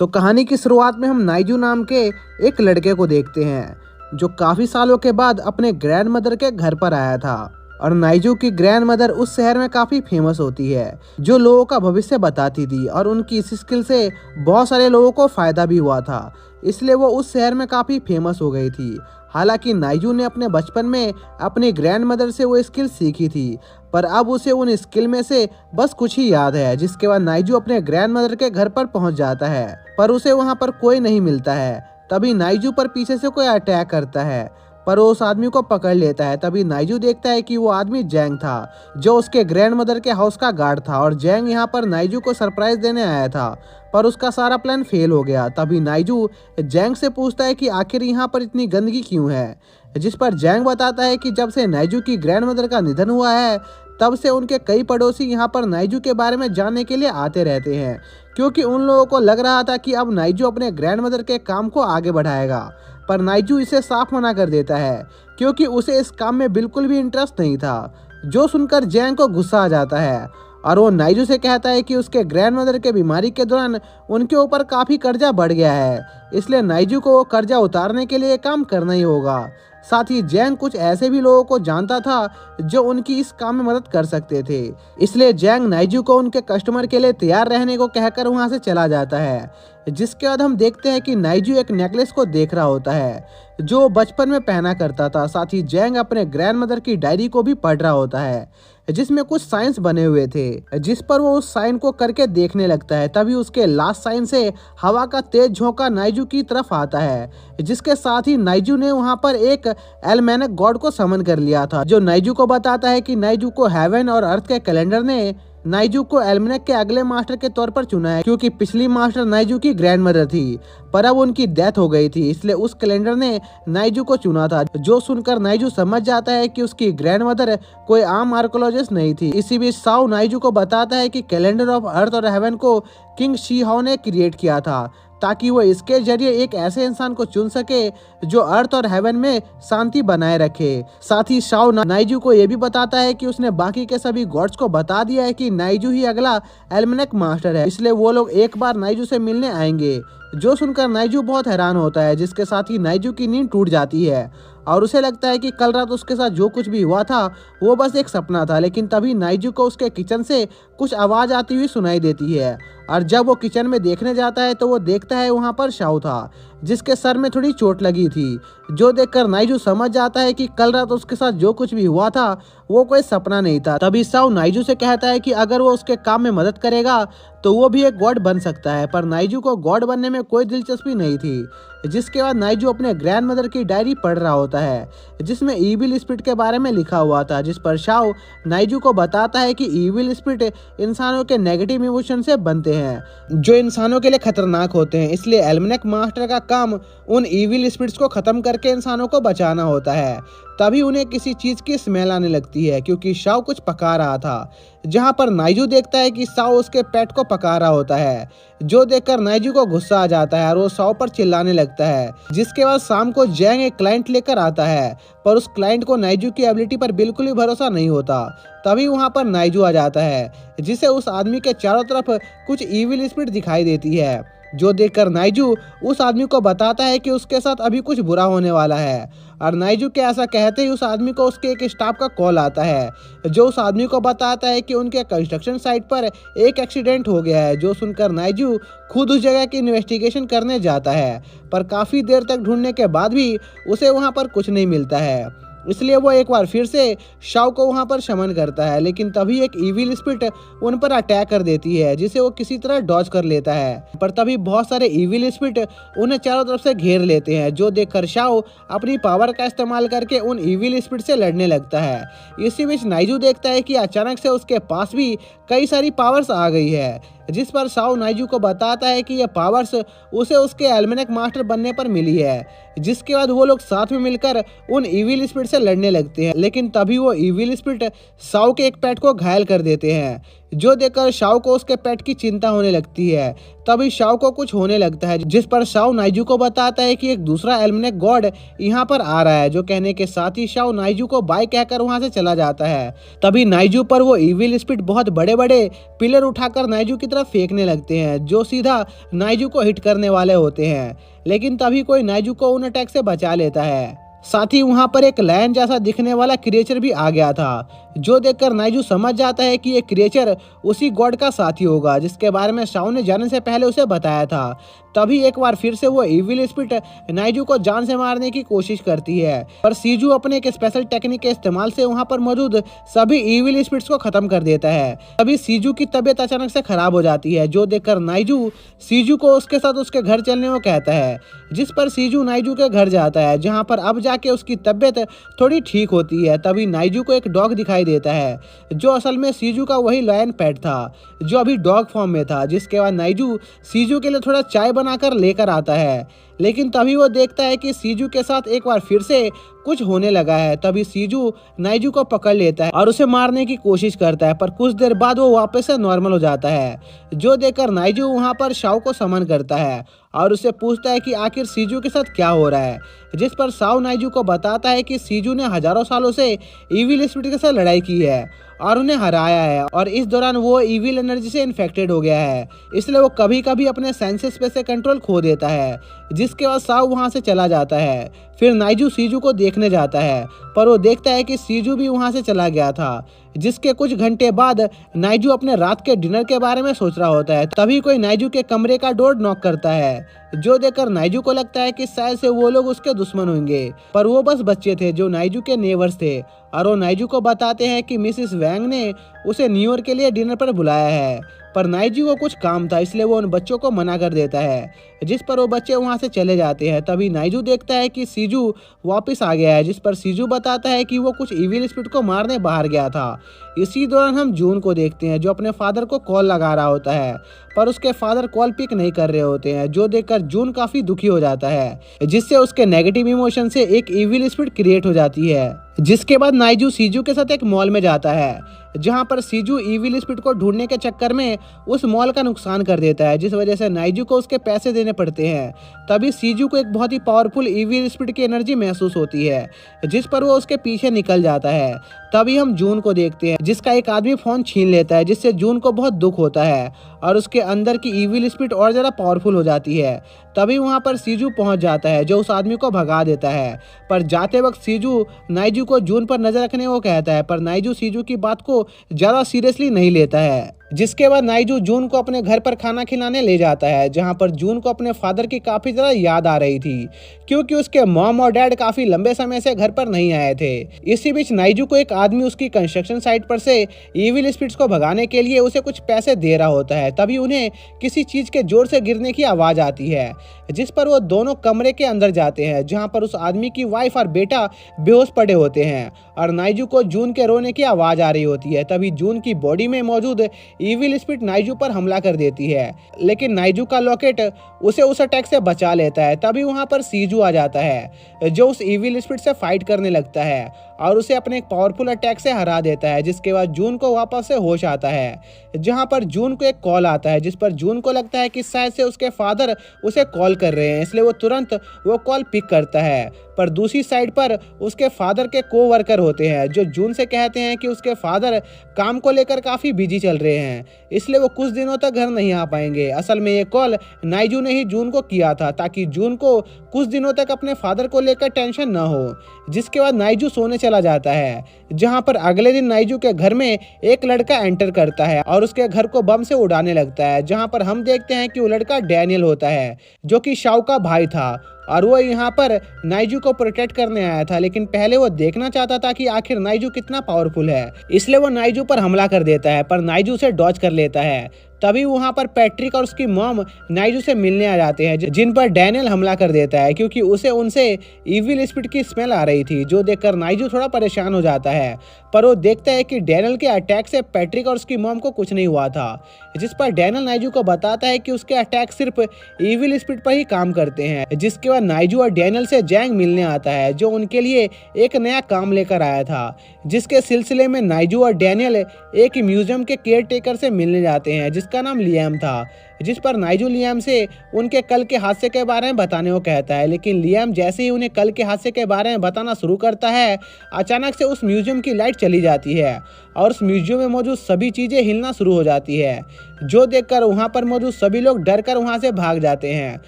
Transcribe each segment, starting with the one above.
तो कहानी की शुरुआत में हम नाइजू नाम के एक लड़के को देखते हैं जो काफी सालों के बाद अपने ग्रैंड मदर के घर पर आया था। और नाइजू की ग्रैंड मदर उस शहर में काफी फेमस होती है, जो लोगों का भविष्य बताती थी और उनकी इस स्किल से बहुत सारे लोगों को फायदा भी हुआ था, इसलिए वो उस शहर में काफी फेमस हो गई थी। हालांकि नाइजू ने अपने बचपन में अपनी ग्रैंड मदर से वो स्किल सीखी थी, पर अब उसे उन स्किल में से बस कुछ ही याद है। जिसके बाद नाइजू अपने ग्रैंड मदर के घर पर पहुंच जाता है, पर उसे वहां पर कोई नहीं मिलता है। तभी नाइजू पर पीछे से कोई अटैक करता है, पर वो उस आदमी को पकड़ लेता है। तभी नाइजू देखता है कि वो आदमी जैंग था, जो उसके ग्रैंड मदर के हाउस का गार्ड था। और जैंग यहाँ पर नाइजू को सरप्राइज देने आया था, पर उसका सारा प्लान फेल हो गया। तभी नाइजू जैंग से पूछता है कि आखिर यहाँ पर इतनी गंदगी क्यों है, जिस पर जैंग बताता है कि जब से नाइजू की ग्रैंड मदर का निधन हुआ है, तब से उनके कई पड़ोसी यहाँ पर नाइजू के बारे में जानने के लिए आते रहते हैं, क्योंकि उन लोगों को लग रहा था कि अब नाइजू अपने ग्रैंड मदर के काम को आगे बढ़ाएगा। पर नाइजू इसे साफ मना कर देता है, क्योंकि उसे इस काम में बिल्कुल भी इंटरेस्ट नहीं था। जो सुनकर जैंग को गुस्सा आ जाता है और वो नाइजू से कहता है कि उसके ग्रैंड मदर के बीमारी के दौरान उनके ऊपर काफ़ी कर्जा बढ़ गया है, इसलिए नाइजू को वो कर्जा उतारने के लिए काम करना ही होगा। साथ ही जैंग कुछ ऐसे भी लोगों को जानता था जो उनकी इस काम में मदद कर सकते थे, इसलिए जैंग नाइजू को उनके कस्टमर के लिए तैयार रहने को कहकर वहां से चला जाता है। जिसके बाद हम देखते हैं कि नाइजू एक नेकलेस को देख रहा होता है, जो बचपन में पहना करता था। साथ ही जैंग अपने ग्रैंड मदर की डायरी को भी पढ़ रहा होता है, जिसमें कुछ साइंस बने हुए थे, जिस पर वो उस साइन को करके देखने लगता है। तभी उसके लास्ट साइन से हवा का तेज झोंका नाइजू की तरफ आता है, जिसके साथ ही नाइजू ने वहां पर एक एल्मेनक गॉड को समन कर लिया था, जो नाइजू को बताता है कि नाइजू को हेवन और अर्थ के कैलेंडर ने नाइजू को एल्मेनक के अगले मास्टर के तौर पर चुना है, क्योंकि पिछली मास्टर नाइजू की ग्रैंड मदर थी, पर अब उनकी डेथ हो गई थी, इसलिए उस कैलेंडर ने नाइजू को चुना था। जो सुनकर नाइजू समझ जाता है कि उसकी ग्रैंड मदर कोई आम आर्कोलॉजिस्ट नहीं थी। इसी बीच साओ नाइजू को बताता है कि कैलेंडर ऑफ अर्थ और हेवन को किंग शी हाओ ने क्रिएट किया था, ताकि वो इसके जरिए एक ऐसे इंसान को चुन सके जो अर्थ और हेवन में शांति बनाए रखे। साथ ही शाओ नाइजू को ये भी बताता है कि उसने बाकी के सभी गॉड्स को बता दिया है कि नाइजू ही अगला एल्मेनक मास्टर है, इसलिए वो लोग एक बार नाइजू से मिलने आएंगे। जो सुनकर नाइजू बहुत हैरान होता है, जिसके साथ ही नाइजू की नींद टूट जाती है और उसे लगता है कि कल रात उसके साथ जो कुछ भी हुआ था वो बस एक सपना था। लेकिन तभी नाइजू को उसके किचन से कुछ आवाज आती हुई सुनाई देती है, और जब वो किचन में देखने जाता है तो वो देखता है वहां पर शाओ था, जिसके सर में थोड़ी चोट लगी थी। जो देखकर नाइजू समझ जाता है कि कल रात उसके साथ जो कुछ भी हुआ था वो कोई सपना नहीं था। तभी शाओ नाइजू से कहता है कि अगर वो उसके काम में मदद करेगा तो वो भी एक गॉड बन सकता है, पर नाइजू को गॉड बनने में कोई दिलचस्पी नहीं थी। जिसके बाद नाइजू अपने ग्रैंड मदर की डायरी पढ़ रहा होता है, जिसमें ईविल स्पिरिट के बारे में लिखा हुआ था, जिस पर शाओ नाइजू को बताता है कि ईविल स्पिरिट इंसानों के नेगेटिव इमोशन से बनते हैं, जो इंसानों के लिए खतरनाक होते हैं। इसलिए एल्मेनक मास्टर का काम उन ईविल स्पिरिट्स को खत्म करके इंसानों को बचाना होता है। तभी उन्हें किसी चीज की स्मेल आने लगती है, क्योंकि शाओ कुछ पका रहा था, जहां पर नाइजू देखता है कि शाओ उसके पेट को पका रहा होता है। जो देखकर नाइजू को गुस्सा आ जाता है और वो शाओ पर चिल्लाने लगता है। जिसके बाद शाम को जैंग एक क्लाइंट लेकर आता है, पर उस क्लाइंट को नाइजू की एबिलिटी पर बिल्कुल भी भरोसा नहीं होता। तभी वहां पर नाइजू आ जाता है, जिसे उस आदमी के चारों तरफ कुछ ईविल स्पिरिट दिखाई देती है। जो देखकर नाइजू उस आदमी को बताता है कि उसके साथ अभी कुछ बुरा होने वाला है, और नाइजू के ऐसा कहते ही उस आदमी को उसके एक स्टाफ का कॉल आता है, जो उस आदमी को बताता है कि उनके कंस्ट्रक्शन साइट पर एक एक्सीडेंट हो गया है। जो सुनकर नाइजू खुद उस जगह की इन्वेस्टिगेशन करने जाता है, पर काफ़ी देर तक ढूंढने के बाद भी उसे वहाँ पर कुछ नहीं मिलता है, इसलिए वो एक बार फिर से शाओ को वहां पर शमन करता है। लेकिन तभी एक ईविल स्पिरिट उन पर अटैक कर देती है, जिसे वो किसी तरह डॉज कर लेता है, पर तभी बहुत सारे ईविल स्पिरिट उन्हें चारों तरफ से घेर लेते हैं। जो देखकर शाओ अपनी पावर का इस्तेमाल करके उन ईविल स्पिरिट से लड़ने लगता है। इसी बीच नाइजू देखता है कि अचानक से उसके पास भी कई सारी पावर्स आ गई है, जिस पर शाओ नाइजू को बताता है कि यह पावर्स उसे उसके एल्मेनक मास्टर बनने पर मिली है। जिसके बाद वो लोग साथ में मिलकर उन ईविल स्पिरिट से लड़ने लगते हैं, लेकिन तभी वो ईविल स्पिरिट शाओ के एक पेट को घायल कर देते हैं। जो देखकर शाओ को उसके पेट की चिंता होने लगती है। तभी शाओ को कुछ होने लगता है, जिस पर शाओ नाइजू को बताता है कि एक दूसरा एल्मेनेक गॉड यहाँ पर आ रहा है। जो कहने के साथ ही शाओ नाइजू को बाय कहकर वहां से चला जाता है। तभी नाइजू पर वो इविल स्पिरिट बहुत बड़े बड़े पिलर उठाकर नाइजू की तरफ फेंकने लगते हैं, जो सीधा नाइजू को हिट करने वाले होते हैं। लेकिन तभी कोई नाइजू को उन अटैक से बचा लेता है। साथ ही वहां पर एक लायन जैसा दिखने वाला क्रिएचर भी आ गया था, जो देखकर नाइजू समझ जाता है कि ये क्रिएचर उसी गॉड का साथी होगा जिसके बारे में शाओ ने जाने से पहले उसे बताया था। तभी एक बार फिर से वो इविल स्पिरिट नाइजू को जान से मारने की कोशिश करती है, पर सीजू अपने एक स्पेशल टेक्निक के इस्तेमाल से वहां पर मौजूद सभी इविल स्पिरिट्स को खत्म कर देता है। तभी सीजू की तबीयत अचानक से खराब हो जाती है, जो देखकर नाइजू सीजू को उसके साथ उसके घर चलने को कहता है, जिस पर सीजू नाइजू के घर जाता है, जहाँ पर अब जाके उसकी तबीयत थोड़ी ठीक होती है। तभी नाइजू को एक डॉग दिखाई देता है, जो असल में सीजू का वही लायन पेट था, जो अभी डॉग फॉर्म में था। जिसके बाद नाइजू सीजू के लिए थोड़ा चाय बनाकर लेकर आता है, लेकिन तभी वो देखता है कि सीजू के साथ एक बार फिर से कुछ होने लगा है। तभी सीजू नाइजू को पकड़ लेता है और उसे मारने की कोशिश करता है, पर कुछ देर बाद वो वापस से नॉर्मल हो जाता है। जो देखकर नाइजू वहां पर शाओ को समन करता है और उससे पूछता है कि आखिर सीजू के साथ क्या हो रहा है, जिस पर शाओ नाइजू को बताता है कि सीजू ने हजारों सालों से इविल स्पिरिट के साथ लड़ाई की है और उन्हें हराया है, और इस दौरान वो इविल एनर्जी से इन्फेक्टेड हो गया है, इसलिए वो कभी कभी अपने सेंसेस पे से कंट्रोल खो देता है। जिसके बाद शाओ वहां से चला जाता है। फिर नाइजू सीजू को देखने जाता है, पर वो देखता है कि सीजू भी वहां से चला गया था। जिसके कुछ घंटे बाद नाइजू अपने रात के डिनर के बारे में सोच रहा होता है। तभी कोई नाइजू के कमरे का डोर नॉक करता है, जो देखकर नाइजू को लगता है कि शायद से वो लोग उसके दुश्मन होंगे, पर वो बस बच्चे थे जो नाइजू के नेबर्स थे, और वो नाइजू को बताते हैं कि मिसिस वैंग ने उसे न्यूयॉर्क के लिए डिनर पर बुलाया है। पर नाइजू को कुछ काम था, इसलिए वो उन बच्चों को मना कर देता है, जिस पर वो बच्चे वहां से चले जाते हैं। तभी नाइजू देखता है कि सीजू वापस आ गया है, जिस पर सीजू बताता है कि वो कुछ इविल स्पिरिट को मारने बाहर गया था। इसी दौरान हम जून को देखते हैं, जो अपने फादर को कॉल लगा रहा होता है, पर उसके फादर कॉल पिक नहीं कर रहे होते हैं। जो देखकर जून काफी दुखी हो जाता है, जिससे उसके नेगेटिव इमोशन से एक इविल स्पिरिट क्रिएट हो जाती है। जिसके बाद नाइजू सीजू के साथ एक मॉल में जाता है, जहां पर सीजू इविल स्पिरिट को ढूंढने के चक्कर में उस मॉल का नुकसान कर देता है, जिस वजह से नाइजू को उसके पैसे देने पड़ते हैं। तभी सीजू को एक बहुत ही पावरफुल इविल स्पिरिट की एनर्जी महसूस होती है, जिस पर वो उसके पीछे निकल जाता है। तभी हम जून को देखते हैं, जिसका एक आदमी फोन छीन लेता है, जिससे जून को बहुत दुख होता है और उसके अंदर की इविल स्पिरिट और ज्यादा पावरफुल हो जाती है। तभी वहां पर सीजू पहुंच जाता है, जो उस आदमी को भगा देता है, पर जाते वक्त सीजू नाइजू को जून पर नजर रखने को कहता है, पर नाइजू सीजू की बात को ज्यादा सीरियसली नहीं लेता है। जिसके बाद नाइजू जून को अपने घर पर खाना खिलाने ले जाता है, जहां पर जून को अपने फादर की काफी ज्यादा याद आ रही थी, क्योंकि उसके मॉम और डैड काफी लंबे समय से घर पर नहीं आए थे। इसी बीच नाइजू को एक आदमी उसकी कंस्ट्रक्शन साइट पर से इविल स्पिरिट्स को भगाने के लिए उसे कुछ पैसे दे रहा होता है। तभी उन्हें किसी चीज के जोर से गिरने की आवाज आती है, जिस पर वो दोनों कमरे के अंदर जाते हैं, जहां पर उस आदमी की वाइफ और बेटा बेहोश पड़े होते हैं और नाइजू को जून के रोने की आवाज आ रही होती है। तभी जून की बॉडी में मौजूद इविल स्पिरिट नाइजू पर हमला कर देती है, लेकिन नाइजू का लॉकेट उसे उस अटैक से बचा लेता है। तभी वहां पर सीजू आ जाता है, जो उस इविल स्पिरिट से फाइट करने लगता है और उसे अपने एक पावरफुल अटैक से हरा देता है। जिसके बाद जून को वापस से होश आता है, जहां पर जून को एक कॉल आता है, जिस पर जून को लगता है कि शायद से उसके फादर उसे कॉल कर रहे हैं, इसलिए वो तुरंत वो कॉल पिक करता है। पर दूसरी साइड पर उसके फादर के कोवर्कर होते हैं, जो जून से कहते हैं कि उसके फादर काम को लेकर काफी बिजी चल रहे हैं, इसलिए वो कुछ दिनों तक घर नहीं आ पाएंगे। असल में ये कॉल नाइजू ने ही जून को किया था, ताकि जून को कुछ दिनों तक अपने फादर को लेकर टेंशन न हो। जिसके बाद नाइजू सोने चला जाता है, जहां पर अगले दिन नाइजू के घर में एक लड़का एंटर करता है और उसके घर को बम से उड़ाने लगता है, जहां पर हम देखते हैं कि वो लड़का डैनियल होता है, जो कि शाओ का भाई था, और वो यहाँ पर नाइजू को प्रोटेक्ट करने आया था। लेकिन पहले वो देखना चाहता था कि आखिर नाइजू कितना पावरफुल है, इसलिए वो नाइजू पर हमला कर देता है, पर नाइजू से डॉज कर लेता है। तभी वहां पर पैट्रिक और उसकी मॉम नाइजू से मिलने आ जाते हैं, जिन पर डैनियल हमला कर देता है, क्योंकि उसे उनसे इविल स्पिरिट की स्मेल आ रही थी। जो देखकर नाइजू थोड़ा परेशान हो जाता है, पर वो देखता है कि डैनियल के अटैक से पैट्रिक और उसकी मॉम को कुछ नहीं हुआ था, जिस पर डैनियल नाइजू को बताता है कि उसके अटैक सिर्फ इविल स्पिरिट पर ही काम करते हैं। जिसके बाद नाइजू और डैनियल से जैंग मिलने आता है, जो उनके लिए एक नया काम लेकर आया था, जिसके सिलसिले में नाइजू और डैनियल एक म्यूजियम के केयर टेकर से मिलने जाते हैं जिसका नाम लियाम था। जिस पर नाइजू लियाम से उनके कल के हादसे के बारे में बताने को कहता है, लेकिन लियाम जैसे ही उन्हें कल के हादसे के बारे में बताना शुरू करता है, अचानक से उस म्यूजियम की लाइट चली जाती है और उस म्यूजियम में मौजूद सभी चीजें हिलना शुरू हो जाती है, जो देखकर वहां पर मौजूद सभी लोग डरकर वहां से भाग जाते हैं।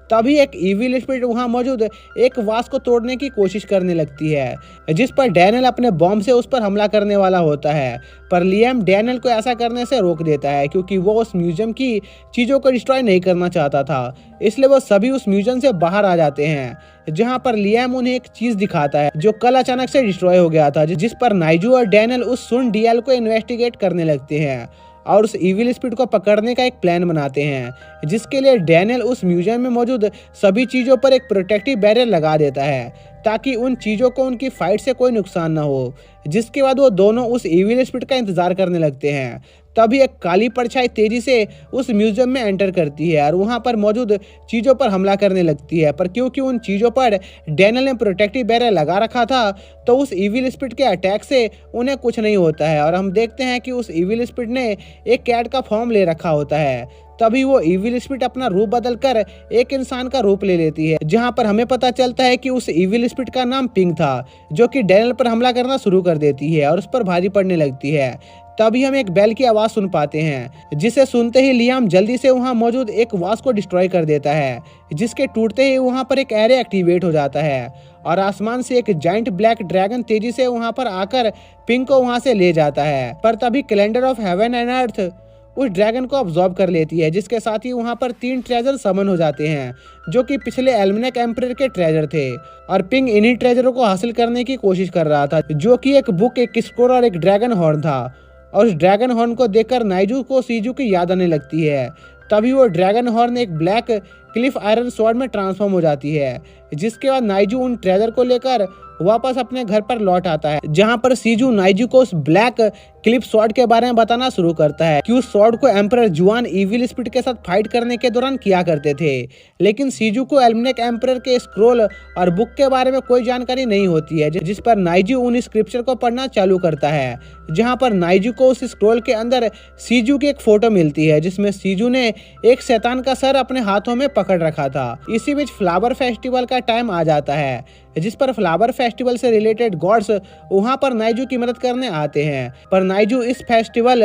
तभी एक इविल स्पिरिट वहां मौजूद एक वास को तोड़ने की कोशिश करने लगती है, जिस पर डैनियल अपने बॉम्ब से उस पर हमला करने वाला होता है, पर लियाम डैनियल को ऐसा करने से रोक देता है क्योंकि वो उस म्यूजियम की चीजों को डिस्ट्रॉय नहीं करना चाहता था। इसलिए वो सभी उस म्यूजियम से बाहर आ जाते हैं, जहां पर लियाम उन्हें एक चीज दिखाता है जो कल अचानक से डिस्ट्रॉय हो गया था, जिस पर नाइजू और डैनियल उस सुन डीएल को इन्वेस्टिगेट करने लगते हैं और उस इविल स्पिरिट को पकड़ने का एक प्लान बनाते हैं, जिसके लिए डैनियल उस म्यूजियम में मौजूद सभी चीज़ों पर एक प्रोटेक्टिव बैरियर लगा देता है ताकि उन चीज़ों को उनकी फाइट से कोई नुकसान ना हो। जिसके बाद वो दोनों उस इविल स्पिरिट का इंतजार करने लगते हैं। तभी एक काली परछाई तेजी से उस म्यूजियम में एंटर करती है और वहां पर मौजूद चीज़ों पर हमला करने लगती है, पर क्योंकि उन चीज़ों पर डैनियल ने प्रोटेक्टिव बैरियर लगा रखा था तो उस इविल स्पिरिट के अटैक से उन्हें कुछ नहीं होता है। और हम देखते हैं कि उस इविल स्पिरिट ने एक कैट का फॉर्म ले रखा होता है। तभी वो इविल स्पिरिट अपना रूप बदलकर एक इंसान का रूप ले लेती है, जहां पर हमें पता चलता है कि उस इविल स्पिरिट का नाम पिंक था, जो कि डैनियल पर हमला करना शुरू कर देती है और उस पर भारी पड़ने लगती है। तभी हम एक बेल की आवाज सुन पाते हैं, जिसे सुनते ही लियाम जल्दी से वहां मौजूद एक वास को डिस्ट्रॉय कर देता है, जिसके टूटते ही वहां पर एक एरे एक्टिवेट हो जाता है और आसमान से एक जाइंट ब्लैक ड्रैगन तेजी से वहां पर आकर पिंक को वहां से ले जाता है। पर तभी calendar of heaven and earth उस ड्रैगन को ऑब्जॉर्व कर लेती है, जिसके साथ ही वहां पर 3 ट्रेजर समन हो जाते हैं, जो कि पिछले एल्मेनेक एम्परर के ट्रेजर थे। और पिंक इन्हीं ट्रेजरों को हासिल करने की कोशिश कर रहा था, जो कि एक बुक, एक स्क्रोल और एक ड्रैगन हॉर्न था। और उस ड्रैगन हॉर्न को देखकर नाइजू को सीजू की याद आने लगती है। तभी वो ड्रैगन हॉर्न एक ब्लैक क्लिफ आयरन स्वॉर्ड में ट्रांसफॉर्म हो जाती है, जिसके बाद नाइजू उन ट्रेजर को लेकर वापस अपने घर पर लौट आता है, जहां पर सीजू नाइजू को उस ब्लैक क्लिप स्वॉर्ड के बारे में बताना शुरू करता है कि उस स्वॉर्ड को एम्परर जुआन इविल स्पिरिट के साथ फाइट करने के दौरान किया करते थे। लेकिन सीजू को एल्मेनेक एम्परर के स्क्रोल और बुक के बारे में कोई जानकारी नहीं होती है, जिस पर नाइजू उन स्क्रिप्चर को पढ़ना चालू करता है, जहां पर नाइजू को उस स्क्रोल के अंदर सीजू की एक फोटो मिलती है, जिसमें सीजू ने एक शैतान का सर अपने हाथों में पकड़ रखा था। इसी बीच फ्लावर फेस्टिवल का टाइम आ जाता है, जिस पर फ्लावर फेस्टिवल से रिलेटेड गॉड्स वहां पर नाइजू की मदद करने आते हैं, पर नाइजू इस फेस्टिवल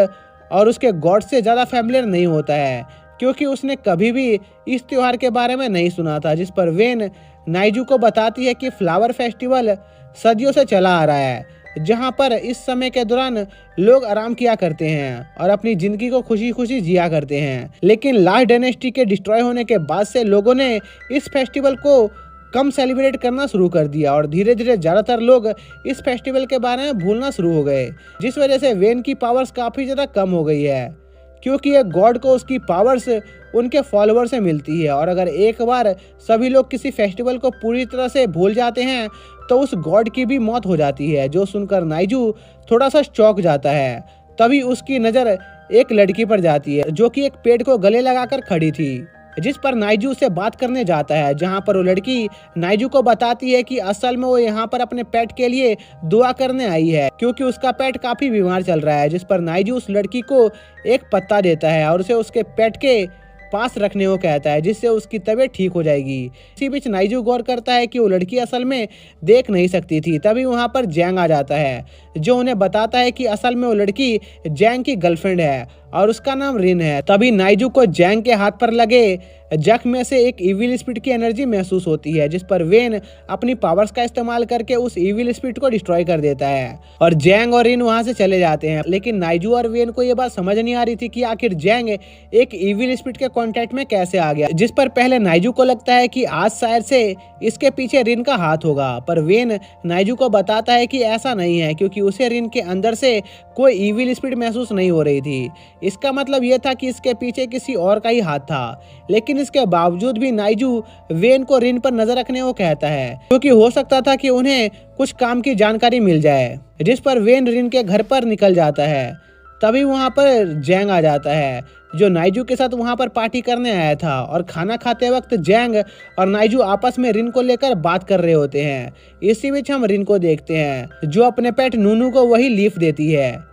और उसके गॉड से ज़्यादा फैमिलियर नहीं होता है, क्योंकि उसने कभी भी इस त्योहार के बारे में नहीं सुना था। जिस पर वेन नाइजू को बताती है कि फ्लावर फेस्टिवल सदियों से चला आ रहा है, जहां पर इस समय के दौरान लोग आराम किया करते हैं और अपनी जिंदगी को खुशी खुशी जिया करते हैं। लेकिन लास्ट डायनेस्टी के डिस्ट्रॉय होने के बाद से लोगों ने इस फेस्टिवल को कम सेलिब्रेट करना शुरू कर दिया और धीरे धीरे ज़्यादातर लोग इस फेस्टिवल के बारे में भूलना शुरू हो गए, जिस वजह से वेन की पावर्स काफ़ी ज़्यादा कम हो गई है, क्योंकि एक गॉड को उसकी पावर्स उनके फॉलोअर से मिलती है। और अगर एक बार सभी लोग किसी फेस्टिवल को पूरी तरह से भूल जाते हैं तो उस गॉड की भी मौत हो जाती है, जो सुनकर नाइजू थोड़ा सा चौंक जाता है। तभी उसकी नज़र एक लड़की पर जाती है, जो कि एक पेड़ को गले लगाकर खड़ी थी, जिस पर नाइजू से बात करने जाता है, जहां पर वो लड़की नाइजू को बताती है कि असल में वो यहाँ पर अपने पेट के लिए दुआ करने आई है, क्योंकि उसका पेट काफी बीमार चल रहा है। जिस पर नाइजू उस लड़की को एक पत्ता देता है और उसे उसके पेट के पास रखने को कहता है, जिससे उसकी तबीयत ठीक हो जाएगी। इसी बीच नाइजू गौर करता है कि वो लड़की असल में देख नहीं सकती थी। तभी वहां पर जैंग आ जाता है, जो उन्हें बताता है कि असल में वो लड़की जैंग की गर्लफ्रेंड है और उसका नाम रिन है। तभी नाइजू को जैंग के हाथ पर लगे जख्म में से एक इविल स्पिरिट की एनर्जी महसूस होती है, जिस पर वेन अपनी पावर्स का इस्तेमाल करके उस इविल स्पिरिट को डिस्ट्रॉय कर देता है और जैंग और रिन वहां से चले जाते हैं। लेकिन नाइजू और वेन को यह बात समझ नहीं आ रही थी कि आखिर जैंग एक इविल स्पिरिट के कांटेक्ट में कैसे आ गया, जिस पर पहले नाइजू को लगता है कि आज शायद से इसके पीछे रिन का हाथ होगा, पर वेन नाइजू को बताता है कि ऐसा नहीं है, क्योंकि उसे रिन के अंदर से कोई इविल स्पिरिट महसूस नहीं हो रही थी। इसका मतलब यह था कि इसके पीछे किसी और का ही हाथ था। लेकिन इसके बावजूद भी नाइजू वेन को रिन पर नजर रखने को कहता है, क्योंकि हो सकता था कि उन्हें कुछ काम की जानकारी मिल जाए, जिस पर वेन रिन के घर पर निकल जाता है। तभी वहाँ पर जैंग आ जाता है, जो नाइजू के साथ वहाँ पर पार्टी करने आया था। और खाना खाते वक्त जैंग और नाइजू आपस में रिन को लेकर बात कर रहे होते हैं। इसी बीच हम रिन को देखते हैं, जो अपने पेट नूनू को वही लीफ देती है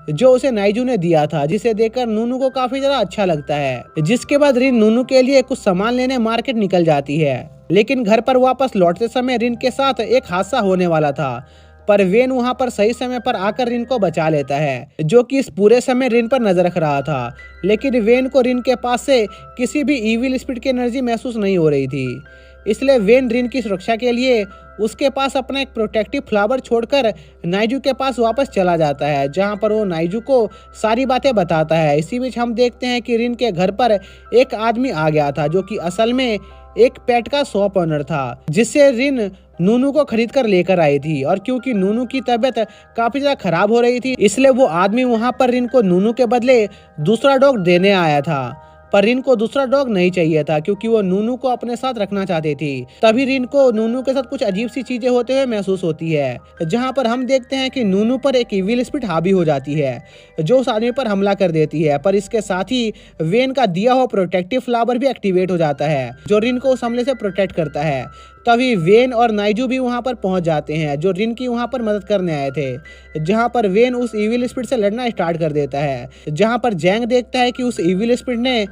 जो उसे नाइजू ने दिया था, जिसे देखकर नूनू को काफी ज्यादा अच्छा लगता है। जिसके बाद रिन नूनू के लिए कुछ सामान लेने मार्केट निकल जाती है, लेकिन घर पर वापस लौटते समय रिन के साथ एक हादसा होने वाला था, पर वेन वहां पर सही समय पर आकर रिन को बचा लेता है, जो कि इस पूरे समय रिन पर नजर रख रहा था। लेकिन वेन को रिन के पास से किसी भी इविल स्पिरिट की एनर्जी महसूस नहीं हो रही थी, इसलिए वेन रिन की सुरक्षा के लिए उसके पास अपना एक प्रोटेक्टिव फ्लावर छोड़कर नाइजू के पास वापस चला जाता है, जहां पर वो नाइजू को सारी बातें बताता है। इसी बीच हम देखते हैं कि रिन के घर पर एक आदमी आ गया था, जो कि असल में एक पेट का शॉप ओनर था, जिससे रिन नूनू को खरीद कर लेकर आई थी। और क्योंकि नूनू की तबीयत काफी ज्यादा खराब हो रही थी, इसलिए वो आदमी वहां पर रिन को नूनू के बदले दूसरा डॉग देने आया था। पर रिन को दूसरा डॉग नहीं चाहिए था, क्योंकि वो नूनू को अपने साथ रखना चाहती थी। तभी रिन को नूनू के साथ कुछ अजीब सी चीजें होते हुए महसूस होती है, जहां पर हम देखते हैं कि नूनू पर एक इविल स्पिरिट हावी हो जाती है, जो उस आदमी पर हमला कर देती है। पर इसके साथ ही वेन का दिया हुआ प्रोटेक्टिव फ्लावर भी एक्टिवेट हो जाता है, जो रिन को उस हमले से प्रोटेक्ट करता है। तभी वेन और नाइजू भी वहां पर पहुंच जाते हैं, जो रिन की वहां पर मदद करने आए थे। जहां पर वेन उस इविल स्पिरिट से लड़ना स्टार्ट कर देता है, जहां पर जैंग देखता है कि उस इविल स्पिरिट ने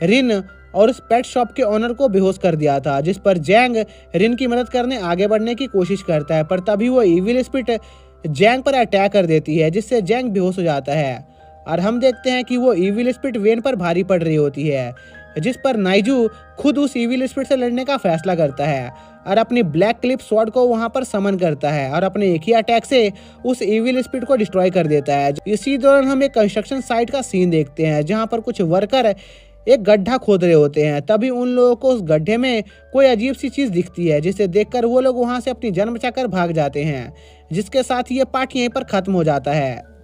रिन और उस पेट शॉप के ओनर को बेहोश कर दिया था। जिस पर जैंग रिन की मदद करने आगे बढ़ने की कोशिश करता है, पर तभी वो इविल स्पिरिट जैंग पर अटैक कर देती है, जिससे जैंग बेहोश हो जाता है। और हम देखते हैं कि वो इविल स्पिरिट वेन पर भारी पड़ रही होती है, जिस पर नाइजू खुद उस इविल स्पिरिट से लड़ने का फैसला करता है और अपनी ब्लैक क्लिप स्वॉर्ड को वहां पर समन करता है और अपने एक ही अटैक से उस इविल स्पिरिट को डिस्ट्रॉय कर देता है। इसी दौरान हम एक कंस्ट्रक्शन साइट का सीन देखते हैं, जहां पर कुछ वर्कर एक गड्ढा खोद रहे होते हैं। तभी उन लोगों को उस गड्ढे में कोई अजीब सी चीज दिखती है, जिसे देखकर वो लोग वहां से अपनी जान बचाकर भाग जाते हैं, जिसके साथ ये पार्ट यहीं पर खत्म हो जाता है।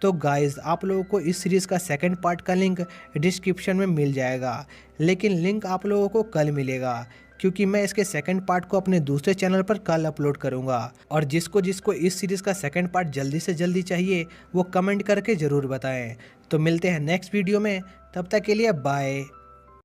तो गाइस, आप लोगों को इस सीरीज़ का सेकंड पार्ट का लिंक डिस्क्रिप्शन में मिल जाएगा, लेकिन लिंक आप लोगों को कल मिलेगा, क्योंकि मैं इसके सेकंड पार्ट को अपने दूसरे चैनल पर कल अपलोड करूंगा। और जिसको जिसको इस सीरीज़ का सेकंड पार्ट जल्दी से जल्दी चाहिए, वो कमेंट करके ज़रूर बताएं। तो मिलते हैं नेक्स्ट वीडियो में, तब तक के लिए बाय।